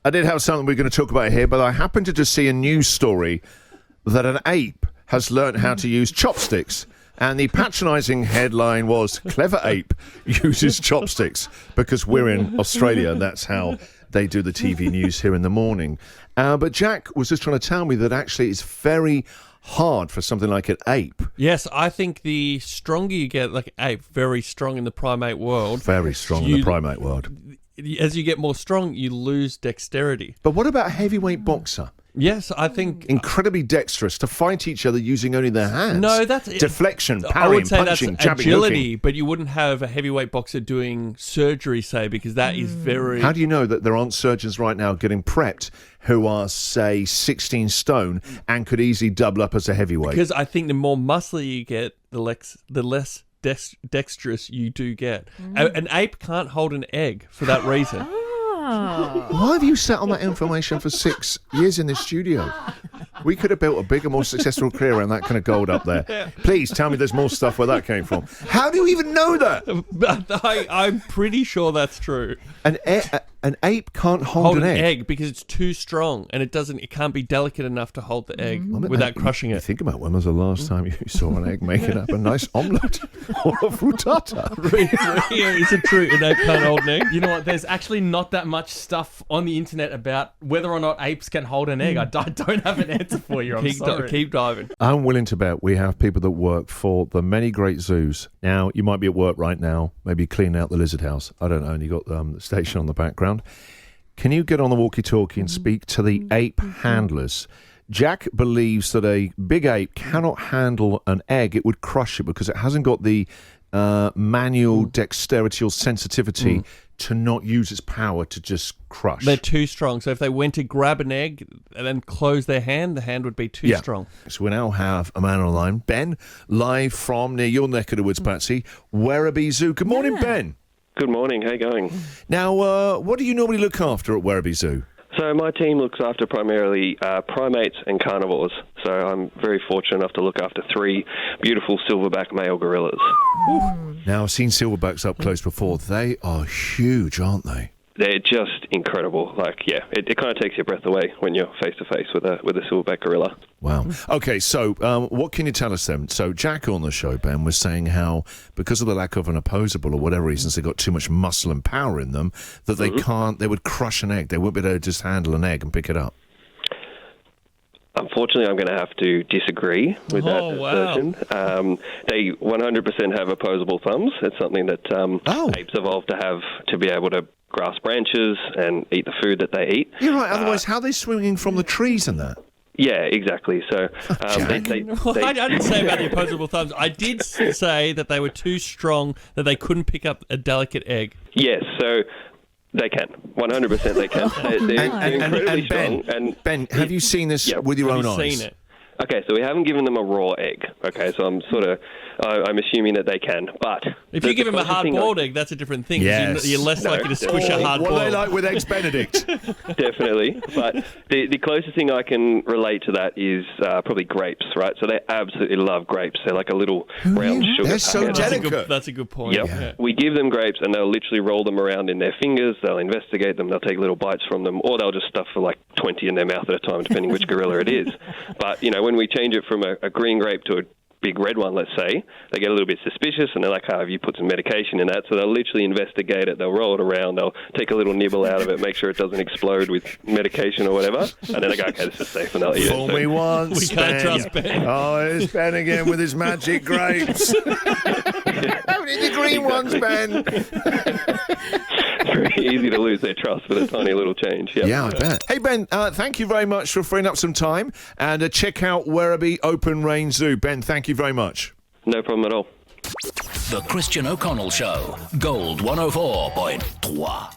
I did have something we're going to talk about here, but I happened to just see a news story that an ape has learnt how to use chopsticks. And the patronising headline was, "Clever ape uses chopsticks," because we're in Australia and that's how they do the TV news here in the morning. But Jack was just trying to tell me that actually it's very hard for something like an ape. Yes, I think the stronger you get, like ape, very strong in the primate world. Very strong in the primate world. As you get more strong, you lose dexterity. But what about a heavyweight boxer? Yes, I think... Incredibly dexterous to fight each other using only their hands. No, that's... Deflection, I parrying, would say punching, that's jabbing, agility, hooking. but you wouldn't have a heavyweight boxer doing surgery, say, because that is very... How do you know that there aren't surgeons right now getting prepped who are, say, 16 stone and could easily double up as a heavyweight? Because I think the more muscly you get, the less dexterous you do get. An ape can't hold an egg for that reason. Why have you sat on that information for 6 years in this studio? We could have built a bigger, more successful career around that kind of gold up there. Please tell me there's more stuff where that came from. How do you even know that? I'm pretty sure that's true. An ape can't hold an egg because it's too strong and it can't be delicate enough to hold the egg without crushing it. Think about when was the last time you saw an egg making up a nice omelette or a frittata? Is it true an ape can't hold an egg? You know what? There's actually not that much stuff on the internet about whether or not apes can hold an egg. I don't have an answer for you. I'm sorry. Keep diving. I'm willing to bet we have people that work for the many great zoos. Now, you might be at work right now, maybe cleaning out the lizard house. I don't know, and you got the station on the background. Can you get on the walkie-talkie and speak to the ape handlers? Jack believes that a big ape cannot handle an egg. It would crush it because it hasn't got the manual dexterity or sensitivity to not use its power to just crush. They're too strong. So if they went to grab an egg and then close their hand, the hand would be too strong. So we now have a man on the line. Ben, live from near your neck of the woods, Patsy, Werribee Zoo. Good morning, Ben. Good morning. How you going? Now, what do you normally look after at Werribee Zoo? So my team looks after primarily primates and carnivores. So I'm very fortunate enough to look after 3 beautiful silverback male gorillas. Now, I've seen silverbacks up close before. They are huge, aren't they? They're just incredible. It kind of takes your breath away when you're face to face with a silverback gorilla. Wow. Okay, so what can you tell us then? So Jack on the show, Ben, was saying how because of the lack of an opposable or whatever reasons, they've got too much muscle and power in them that they would crush an egg. They wouldn't be able to just handle an egg and pick it up. Unfortunately, I'm going to have to disagree with that assertion. They 100% have opposable thumbs. It's something that apes evolved to have to be able to grasp branches and eat the food that they eat. You're right. Otherwise, how are they swinging from the trees and that? Yeah, exactly. So I didn't say about the opposable thumbs. I did say that they were too strong, that they couldn't pick up a delicate egg. Yes, so they can. 100% they can. They're incredibly strong. And Ben, have you seen this with your own eyes? Have you seen it? Okay, so we haven't given them a raw egg. Okay, so I'm assuming that they can. But if you give them a hard-boiled egg, that's a different thing. Yes. You're less likely to squish a hard-boiled. What are they like with Eggs Benedict? Definitely. But the closest thing I can relate to that is probably grapes, right? So they absolutely love grapes. They're like a little round sugar They're so packet. delicate. That's a good point. Yep. Yeah. We give them grapes and they'll literally roll them around in their fingers. They'll investigate them. They'll take little bites from them, or they'll just stuff for like 20 in their mouth at a time, depending which gorilla it is. But, when we change it from a green grape to a big red one, let's say, they get a little bit suspicious and they're like, have you put some medication in that? So they'll literally investigate it. They'll roll it around. They'll take a little nibble out of it, make sure it doesn't explode with medication or whatever. And then they go, okay, this is safe, and they'll eat it. Fool me once, We can't trust Ben. Oh, it's Ben again with his magic grapes. Only the green ones, Ben. It's very easy to lose their trust with a tiny little change. Yep. Yeah, I bet. Hey, Ben, thank you very much for freeing up some time. And check out Werribee Open Range Zoo. Ben, thank you very much. No problem at all. The Christian O'Connell Show, Gold 104.3.